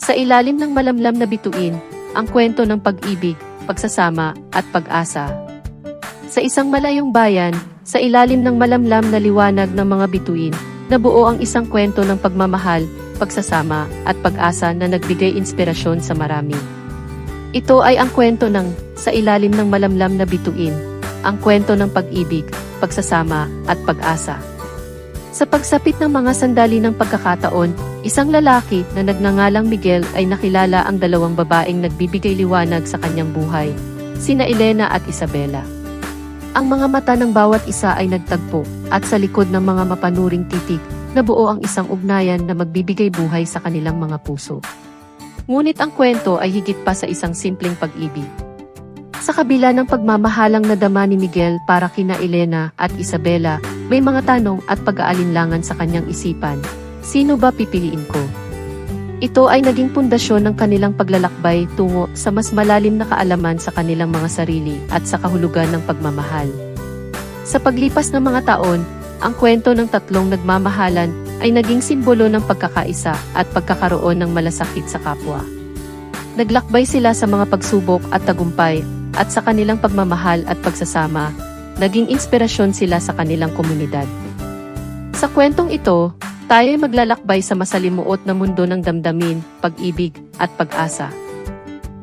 Sa ilalim ng malamlam na bituin, ang kwento ng pag-ibig, pagsasama, at pag-asa. Sa isang malayong bayan, sa ilalim ng malamlam na liwanag ng mga bituin, nabuo ang isang kwento ng pagmamahal, pagsasama, at pag-asa na nagbigay inspirasyon sa marami. Ito ay ang kwento ng Sa ilalim ng malamlam na bituin, ang kwento ng pag-ibig, pagsasama, at pag-asa. Sa pagsapit ng mga sandali ng pagkakataon, isang lalaki na nagngangalang Miguel ay nakilala ang dalawang babaeng nagbibigay liwanag sa kanyang buhay, sina Elena at Isabela. Ang mga mata ng bawat isa ay nagtagpo, at sa likod ng mga mapanuring titig, nabuo ang isang ugnayan na magbibigay buhay sa kanilang mga puso. Ngunit ang kwento ay higit pa sa isang simpleng pag-ibig. Sa kabila ng pagmamahalang nadama ni Miguel para kina Elena at Isabela, may mga tanong at pag-aalinlangan sa kanyang isipan. Sino ba pipiliin ko? Ito ay naging pundasyon ng kanilang paglalakbay tungo sa mas malalim na kaalaman sa kanilang mga sarili at sa kahulugan ng pagmamahal. Sa paglipas ng mga taon, ang kwento ng tatlong nagmamahalan ay naging simbolo ng pagkakaisa at pagkakaroon ng malasakit sa kapwa. Naglakbay sila sa mga pagsubok at tagumpay, at sa kanilang pagmamahal at pagsasama, naging inspirasyon sila sa kanilang komunidad. Sa kwentong ito, tayo ay maglalakbay sa masalimuot na mundo ng damdamin, pag-ibig, at pag-asa.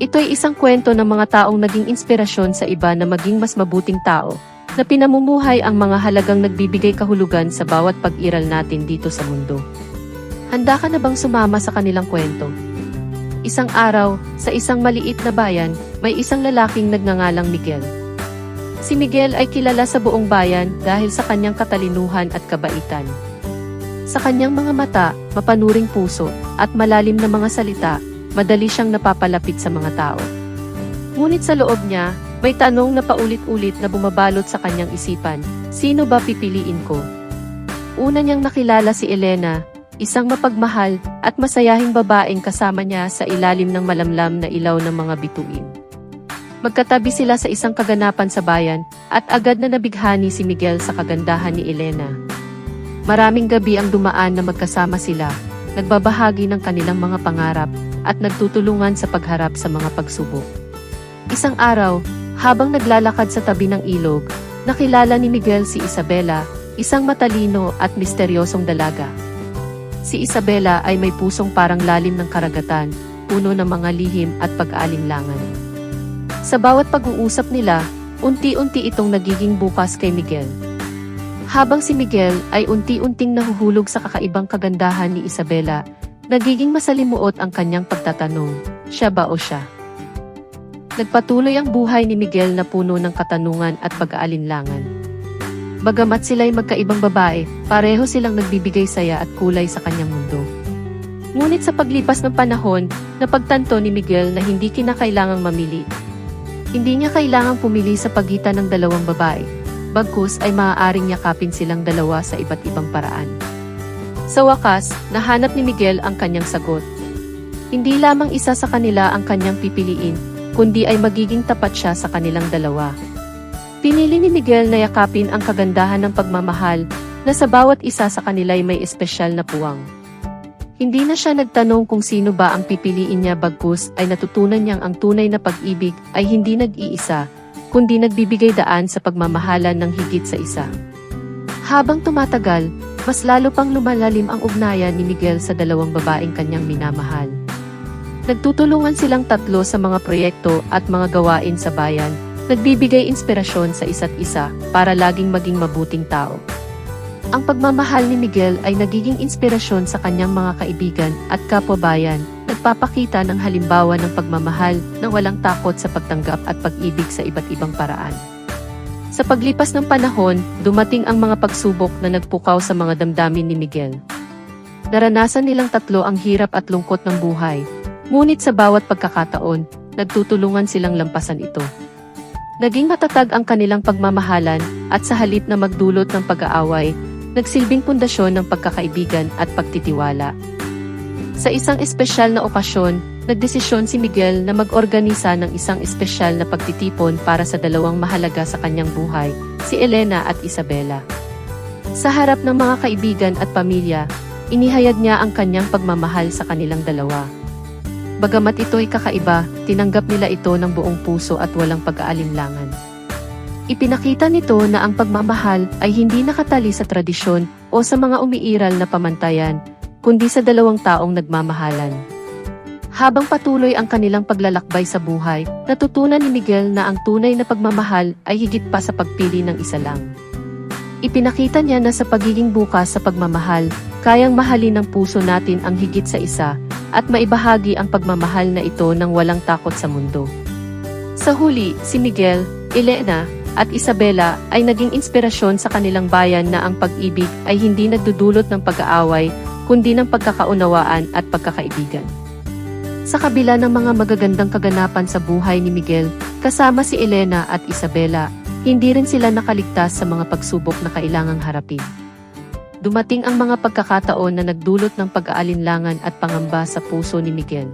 Ito ay isang kwento ng mga taong naging inspirasyon sa iba na maging mas mabuting tao, na pinamumuhay ang mga halagang nagbibigay kahulugan sa bawat pag-iral natin dito sa mundo. Handa ka na bang sumama sa kanilang kwento? Isang araw, sa isang maliit na bayan, may isang lalaking nagngangalang Miguel. Si Miguel ay kilala sa buong bayan dahil sa kanyang katalinuhan at kabaitan. Sa kanyang mga mata, mapanuring puso, at malalim na mga salita, madali siyang napapalapit sa mga tao. Ngunit sa loob niya, may tanong na paulit-ulit na bumabalot sa kanyang isipan, sino ba pipiliin ko? Una niyang nakilala si Elena, isang mapagmahal at masayahing babaeng kasama niya sa ilalim ng malamlam na ilaw ng mga bituin. Magkatabi sila sa isang kaganapan sa bayan, at agad na nabighani si Miguel sa kagandahan ni Elena. Maraming gabi ang dumaan na magkasama sila, nagbabahagi ng kanilang mga pangarap, at nagtutulungan sa pagharap sa mga pagsubok. Isang araw, habang naglalakad sa tabi ng ilog, nakilala ni Miguel si Isabela, isang matalino at misteryosong dalaga. Si Isabela ay may pusong parang lalim ng karagatan, puno ng mga lihim at pag-aalinlangan. Sa bawat pag-uusap nila, unti-unti itong nagiging bukas kay Miguel. Habang si Miguel ay unti-unting nahuhulog sa kakaibang kagandahan ni Isabela, nagiging masalimuot ang kanyang pagtatanong, siya ba o siya? Nagpatuloy ang buhay ni Miguel na puno ng katanungan at pag-aalinlangan. Bagamat sila'y magkaibang babae, pareho silang nagbibigay saya at kulay sa kanyang mundo. Ngunit sa paglipas ng panahon, napagtanto ni Miguel na hindi kinakailangang mamili. Hindi niya kailangang pumili sa pagitan ng dalawang babae, bagkus ay maaaring yakapin silang dalawa sa iba't ibang paraan. Sa wakas, nahanap ni Miguel ang kanyang sagot. Hindi lamang isa sa kanila ang kanyang pipiliin, kundi ay magiging tapat siya sa kanilang dalawa. Pinili ni Miguel na yakapin ang kagandahan ng pagmamahal, na sa bawat isa sa kanila'y may espesyal na puwang. Hindi na siya nagtanong kung sino ba ang pipiliin niya, bagkus ay natutunan niyang ang tunay na pag-ibig ay hindi nag-iisa, kundi nagbibigay daan sa pagmamahalan ng higit sa isa. Habang tumatagal, mas lalo pang lumalalim ang ugnayan ni Miguel sa dalawang babaeng kanyang minamahal. Nagtutulungan silang tatlo sa mga proyekto at mga gawain sa bayan, nagbibigay inspirasyon sa isa't isa para laging maging mabuting tao. Ang pagmamahal ni Miguel ay nagiging inspirasyon sa kanyang mga kaibigan at kapwa-bayan, nagpapakita ng halimbawa ng pagmamahal na walang takot sa pagtanggap at pag-ibig sa iba't ibang paraan. Sa paglipas ng panahon, dumating ang mga pagsubok na nagpukaw sa mga damdamin ni Miguel. Naranasan nilang tatlo ang hirap at lungkot ng buhay, ngunit sa bawat pagkakataon, nagtutulungan silang lampasan ito. Naging matatag ang kanilang pagmamahalan at sa halip na magdulot ng pag-aaway, nagsilbing pundasyon ng pagkakaibigan at pagtitiwala. Sa isang espesyal na okasyon, nagdesisyon si Miguel na mag-organisa ng isang espesyal na pagtitipon para sa dalawang mahalaga sa kanyang buhay, si Elena at Isabela. Sa harap ng mga kaibigan at pamilya, inihayag niya ang kanyang pagmamahal sa kanilang dalawa. Bagamat ito'y kakaiba, tinanggap nila ito ng buong puso at walang pag-aalinlangan. Ipinakita nito na ang pagmamahal ay hindi nakatali sa tradisyon o sa mga umiiral na pamantayan, kundi sa dalawang taong nagmamahalan. Habang patuloy ang kanilang paglalakbay sa buhay, natutunan ni Miguel na ang tunay na pagmamahal ay higit pa sa pagpili ng isa lang. Ipinakita niya na sa pagiging bukas sa pagmamahal, kayang mahalin ng puso natin ang higit sa isa, at maibahagi ang pagmamahal na ito ng walang takot sa mundo. Sa huli, si Miguel, Elena, at Isabela ay naging inspirasyon sa kanilang bayan na ang pag-ibig ay hindi nagdudulot ng pag-aaway, kundi ng pagkakaunawaan at pagkakaibigan. Sa kabila ng mga magagandang kaganapan sa buhay ni Miguel, kasama si Elena at Isabela, hindi rin sila nakaligtas sa mga pagsubok na kailangang harapin. Dumating ang mga pagkakataon na nagdulot ng pag-aalinlangan at pangamba sa puso ni Miguel.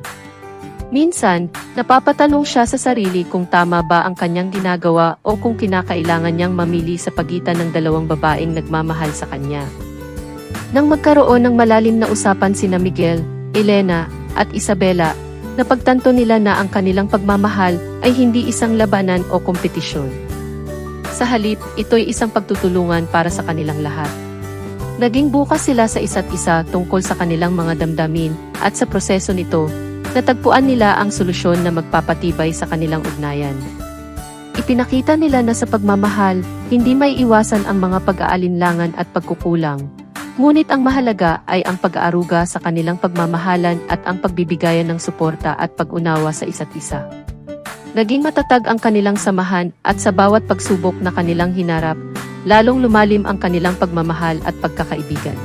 Minsan, napapatanong siya sa sarili kung tama ba ang kanyang ginagawa o kung kinakailangan niyang mamili sa pagitan ng dalawang babaeng nagmamahal sa kanya. Nang magkaroon ng malalim na usapan sina Miguel, Elena, at Isabela, napagtanto nila na ang kanilang pagmamahal ay hindi isang labanan o kompetisyon. Sa halip, ito'y isang pagtutulungan para sa kanilang lahat. Naging bukas sila sa isa't isa tungkol sa kanilang mga damdamin, at sa proseso nito, natagpuan nila ang solusyon na magpapatibay sa kanilang ugnayan. Ipinakita nila na sa pagmamahal, hindi may iwasan ang mga pag-aalinlangan at pagkukulang. Ngunit ang mahalaga ay ang pag-aaruga sa kanilang pagmamahalan at ang pagbibigayan ng suporta at pag-unawa sa isa't isa. Naging matatag ang kanilang samahan at sa bawat pagsubok na kanilang hinarap, lalong lumalim ang kanilang pagmamahal at pagkakaibigan.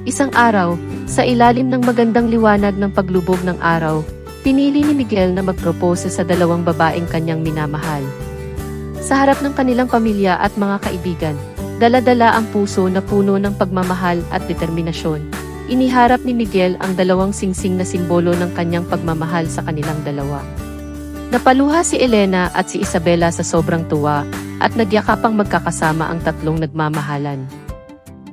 Isang araw, sa ilalim ng magandang liwanag ng paglubog ng araw, pinili ni Miguel na magpropose sa dalawang babaeng kanyang minamahal. Sa harap ng kanilang pamilya at mga kaibigan, dala-dala ang puso na puno ng pagmamahal at determinasyon. Iniharap ni Miguel ang dalawang singsing na simbolo ng kanyang pagmamahal sa kanilang dalawa. Napaluha si Elena at si Isabela sa sobrang tuwa, at nagyakapang magkakasama ang tatlong nagmamahalan.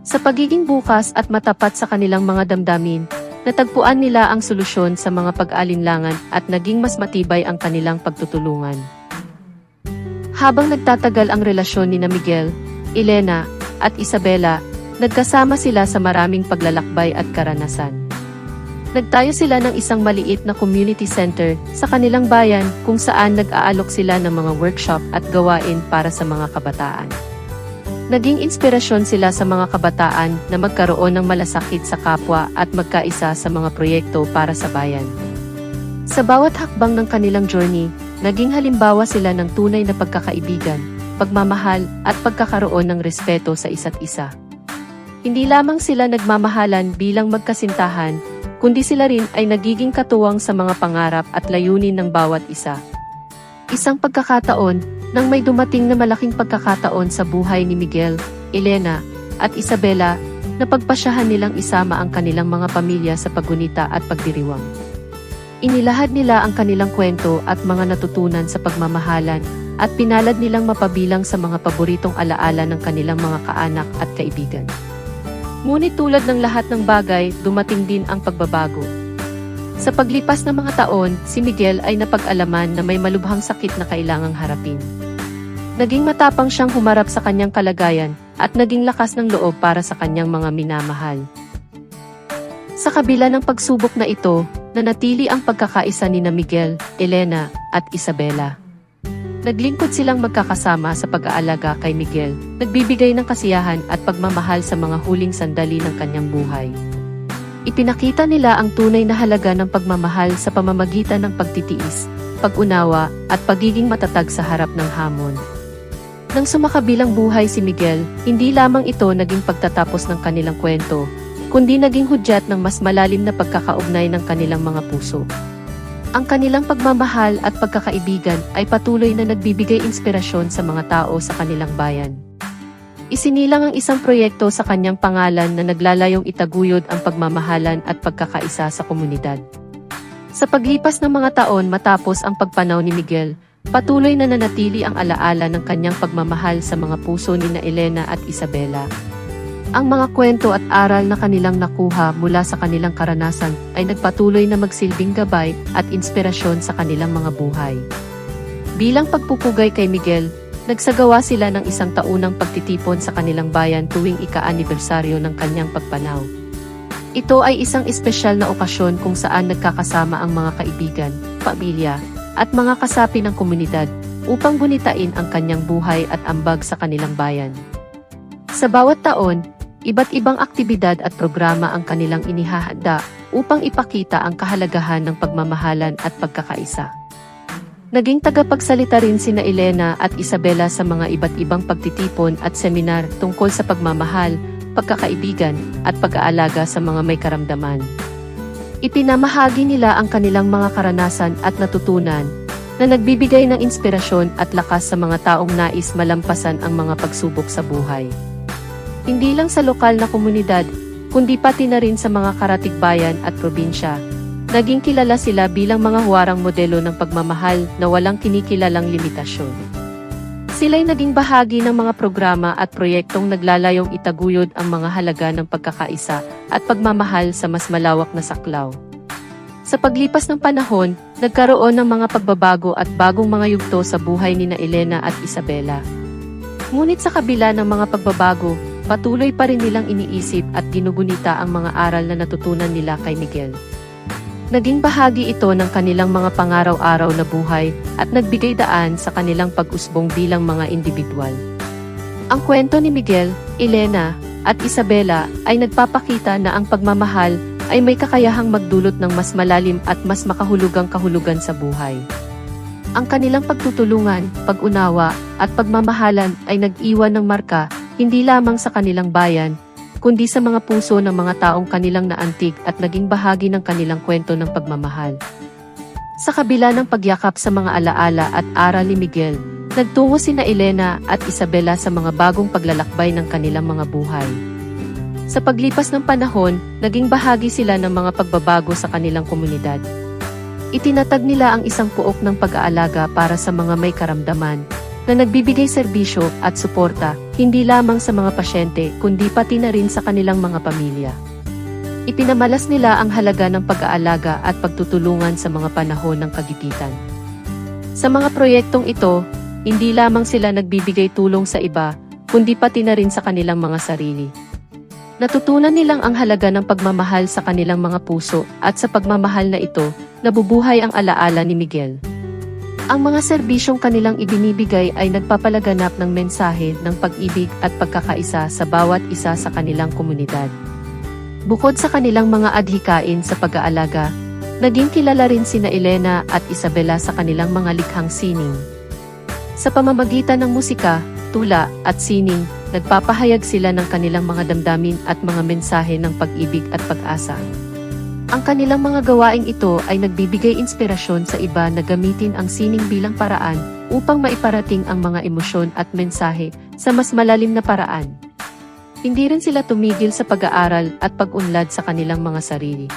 Sa pagiging bukas at matapat sa kanilang mga damdamin, natagpuan nila ang solusyon sa mga pag-alinlangan at naging mas matibay ang kanilang pagtutulungan. Habang nagtatagal ang relasyon ni Miguel, Elena, at Isabela, nagkasama sila sa maraming paglalakbay at karanasan. Nagtayo sila ng isang maliit na community center sa kanilang bayan kung saan nag-aalok sila ng mga workshop at gawain para sa mga kabataan. Naging inspirasyon sila sa mga kabataan na magkaroon ng malasakit sa kapwa at magkaisa sa mga proyekto para sa bayan. Sa bawat hakbang ng kanilang journey, naging halimbawa sila ng tunay na pagkakaibigan, pagmamahal, at pagkakaroon ng respeto sa isa't isa. Hindi lamang sila nagmamahalan bilang magkasintahan, kundi sila rin ay nagiging katuwang sa mga pangarap at layunin ng bawat isa. Isang pagkakataon, nang may dumating na malaking pagkakataon sa buhay ni Miguel, Elena, at Isabela, napagpasyahan nilang isama ang kanilang mga pamilya sa paggunita at pagdiriwang. Inilahad nila ang kanilang kwento at mga natutunan sa pagmamahalan, at pinalad nilang mapabilang sa mga paboritong alaala ng kanilang mga kaanak at kaibigan. Ngunit tulad ng lahat ng bagay, dumating din ang pagbabago. Sa paglipas ng mga taon, si Miguel ay napag-alaman na may malubhang sakit na kailangang harapin. Naging matapang siyang humarap sa kanyang kalagayan, at naging lakas ng loob para sa kanyang mga minamahal. Sa kabila ng pagsubok na ito, nanatili ang pagkakaisa ni Miguel, Elena, at Isabela. Naglingkod silang magkakasama sa pag-aalaga kay Miguel, nagbibigay ng kasiyahan at pagmamahal sa mga huling sandali ng kanyang buhay. Ipinakita nila ang tunay na halaga ng pagmamahal sa pamamagitan ng pagtitiis, pag-unawa, at pagiging matatag sa harap ng hamon. Nang sumakabilang buhay si Miguel, hindi lamang ito naging pagtatapos ng kanilang kwento, kundi naging hudyat ng mas malalim na pagkakaugnay ng kanilang mga puso. Ang kanilang pagmamahal at pagkakaibigan ay patuloy na nagbibigay inspirasyon sa mga tao sa kanilang bayan. Isinilang ang isang proyekto sa kanyang pangalan na naglalayong itaguyod ang pagmamahalan at pagkakaisa sa komunidad. Sa paglipas ng mga taon matapos ang pagpanaw ni Miguel, patuloy na nanatili ang alaala ng kanyang pagmamahal sa mga puso ni Elena at Isabela. Ang mga kwento at aral na kanilang nakuha mula sa kanilang karanasan ay nagpatuloy na magsilbing gabay at inspirasyon sa kanilang mga buhay. Bilang pagpupugay kay Miguel, nagsagawa sila ng isang taunang pagtitipon sa kanilang bayan tuwing ika-anibersaryo ng kanyang pagpanaw. Ito ay isang espesyal na okasyon kung saan nagkakasama ang mga kaibigan, pamilya, at mga kasapi ng komunidad upang bunitain ang kanyang buhay at ambag sa kanilang bayan. Sa bawat taon, iba't ibang aktibidad at programa ang kanilang inihahanda upang ipakita ang kahalagahan ng pagmamahalan at pagkakaisa. Naging tagapagsalita rin sina Elena at Isabela sa mga iba't ibang pagtitipon at seminar tungkol sa pagmamahal, pagkakaibigan, at pag-aalaga sa mga may karamdaman. Ipinamahagi nila ang kanilang mga karanasan at natutunan na nagbibigay ng inspirasyon at lakas sa mga taong nais malampasan ang mga pagsubok sa buhay. Hindi lang sa lokal na komunidad, kundi pati na rin sa mga karatigbayan at probinsya. Naging kilala sila bilang mga huwarang modelo ng pagmamahal na walang kinikilalang limitasyon. Sila'y naging bahagi ng mga programa at proyektong naglalayong itaguyod ang mga halaga ng pagkakaisa at pagmamahal sa mas malawak na saklaw. Sa paglipas ng panahon, nagkaroon ng mga pagbabago at bagong mga yugto sa buhay nina Elena at Isabela. Ngunit sa kabila ng mga pagbabago, patuloy pa rin nilang iniisip at ginugunita ang mga aral na natutunan nila kay Miguel. Naging bahagi ito ng kanilang mga pangaraw-araw na buhay at nagbigay daan sa kanilang pag-usbong bilang mga individual. Ang kwento ni Miguel, Elena, at Isabela ay nagpapakita na ang pagmamahal ay may kakayahang magdulot ng mas malalim at mas makahulugang kahulugan sa buhay. Ang kanilang pagtutulungan, pag-unawa, at pagmamahalan ay nag-iwan ng marka hindi lamang sa kanilang bayan, kundi sa mga puso ng mga taong kanilang naantig at naging bahagi ng kanilang kwento ng pagmamahal. Sa kabila ng pagyakap sa mga alaala at aral ni Miguel, nagtungo sina Elena at Isabela sa mga bagong paglalakbay ng kanilang mga buhay. Sa paglipas ng panahon, naging bahagi sila ng mga pagbabago sa kanilang komunidad. Itinatag nila ang isang puok ng pag-aalaga para sa mga may karamdaman, na nagbibigay serbisyo at suporta, hindi lamang sa mga pasyente kundi pati na rin sa kanilang mga pamilya. Ipinamalas nila ang halaga ng pag-aalaga at pagtutulungan sa mga panahon ng kagipitan. Sa mga proyektong ito, hindi lamang sila nagbibigay tulong sa iba, kundi pati na rin sa kanilang mga sarili. Natutunan nilang ang halaga ng pagmamahal sa kanilang mga puso at sa pagmamahal na ito, nabubuhay ang alaala ni Miguel. Ang mga serbisyong kanilang ibinibigay ay nagpapalaganap ng mensahe ng pag-ibig at pagkakaisa sa bawat isa sa kanilang komunidad. Bukod sa kanilang mga adhikain sa pag-aalaga, naging kilala rin sina Elena at Isabela sa kanilang mga likhang sining. Sa pamamagitan ng musika, tula at sining, nagpapahayag sila ng kanilang mga damdamin at mga mensahe ng pag-ibig at pag-asa. Ang kanilang mga gawaing ito ay nagbibigay inspirasyon sa iba na gamitin ang sining bilang paraan upang maiparating ang mga emosyon at mensahe sa mas malalim na paraan. Hindi rin sila tumigil sa pag-aaral at pag-unlad sa kanilang mga sarili.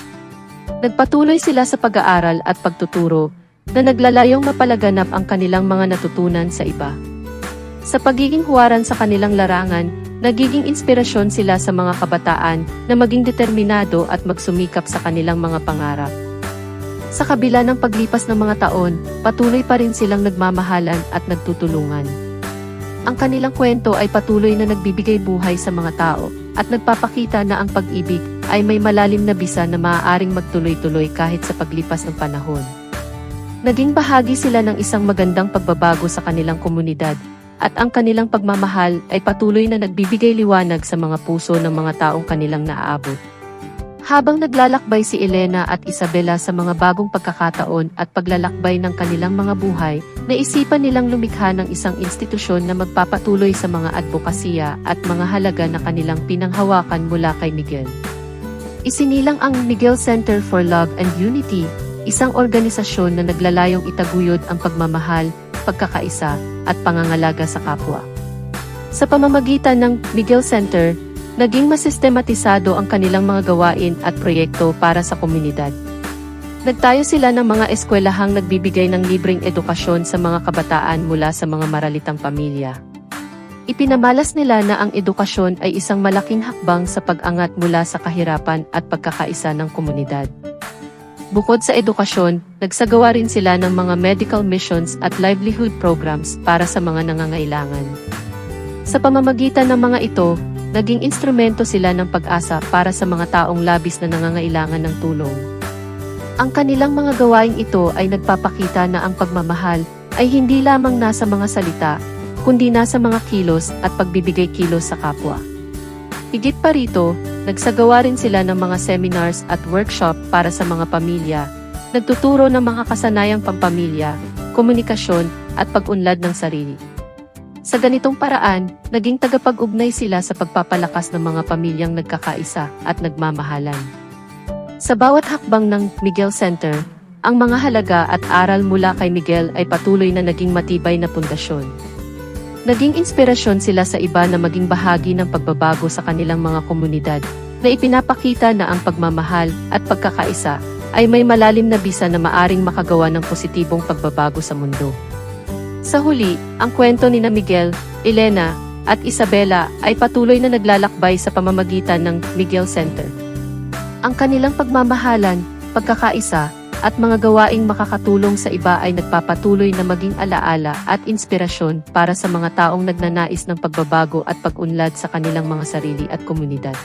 Nagpatuloy sila sa pag-aaral at pagtuturo na naglalayong mapalaganap ang kanilang mga natutunan sa iba. Sa pagiging huwaran sa kanilang larangan, nagiging inspirasyon sila sa mga kabataan na maging determinado at magsumikap sa kanilang mga pangarap. Sa kabila ng paglipas ng mga taon, patuloy pa rin silang nagmamahalan at nagtutulungan. Ang kanilang kwento ay patuloy na nagbibigay buhay sa mga tao at nagpapakita na ang pag-ibig ay may malalim na bisa na maaaring magtuloy-tuloy kahit sa paglipas ng panahon. Naging bahagi sila ng isang magandang pagbabago sa kanilang komunidad, at ang kanilang pagmamahal ay patuloy na nagbibigay liwanag sa mga puso ng mga taong kanilang naaabot. Habang naglalakbay si Elena at Isabela sa mga bagong pagkakataon at paglalakbay ng kanilang mga buhay, naisipan nilang lumikha ng isang institusyon na magpapatuloy sa mga advokasya at mga halaga na kanilang pinanghawakan mula kay Miguel. Isinilang ang Miguel Center for Love and Unity, isang organisasyon na naglalayong itaguyod ang pagmamahal, pagkakaisa, at pangangalaga sa kapwa. Sa pamamagitan ng Miguel Center, naging masistematisado ang kanilang mga gawain at proyekto para sa komunidad. Nagtayo sila ng mga eskwelahang nagbibigay ng libreng edukasyon sa mga kabataan mula sa mga maralitang pamilya. Ipinamalas nila na ang edukasyon ay isang malaking hakbang sa pag-angat mula sa kahirapan at pagkakaisa ng komunidad. Bukod sa edukasyon, nagsagawa rin sila ng mga medical missions at livelihood programs para sa mga nangangailangan. Sa pamamagitan ng mga ito, naging instrumento sila ng pag-asa para sa mga taong labis na nangangailangan ng tulong. Ang kanilang mga gawaing ito ay nagpapakita na ang pagmamahal ay hindi lamang nasa mga salita, kundi nasa mga kilos at pagbibigay kilos sa kapwa. Higit pa rito, nagsagawa rin sila ng mga seminars at workshop para sa mga pamilya, nagtuturo ng mga kasanayang pampamilya, komunikasyon at pag-unlad ng sarili. Sa ganitong paraan, naging tagapag-ugnay sila sa pagpapalakas ng mga pamilyang nagkakaisa at nagmamahalan. Sa bawat hakbang ng Miguel Center, ang mga halaga at aral mula kay Miguel ay patuloy na naging matibay na pundasyon. Naging inspirasyon sila sa iba na maging bahagi ng pagbabago sa kanilang mga komunidad, na ipinapakita na ang pagmamahal at pagkakaisa ay may malalim na bisa na maaring makagawa ng positibong pagbabago sa mundo. Sa huli, ang kwento ni Miguel, Elena, at Isabela ay patuloy na naglalakbay sa pamamagitan ng Miguel Center. Ang kanilang pagmamahalan, pagkakaisa, at mga gawaing makakatulong sa iba ay nagpapatuloy na maging alaala at inspirasyon para sa mga taong nagnanais ng pagbabago at pag-unlad sa kanilang mga sarili at komunidad.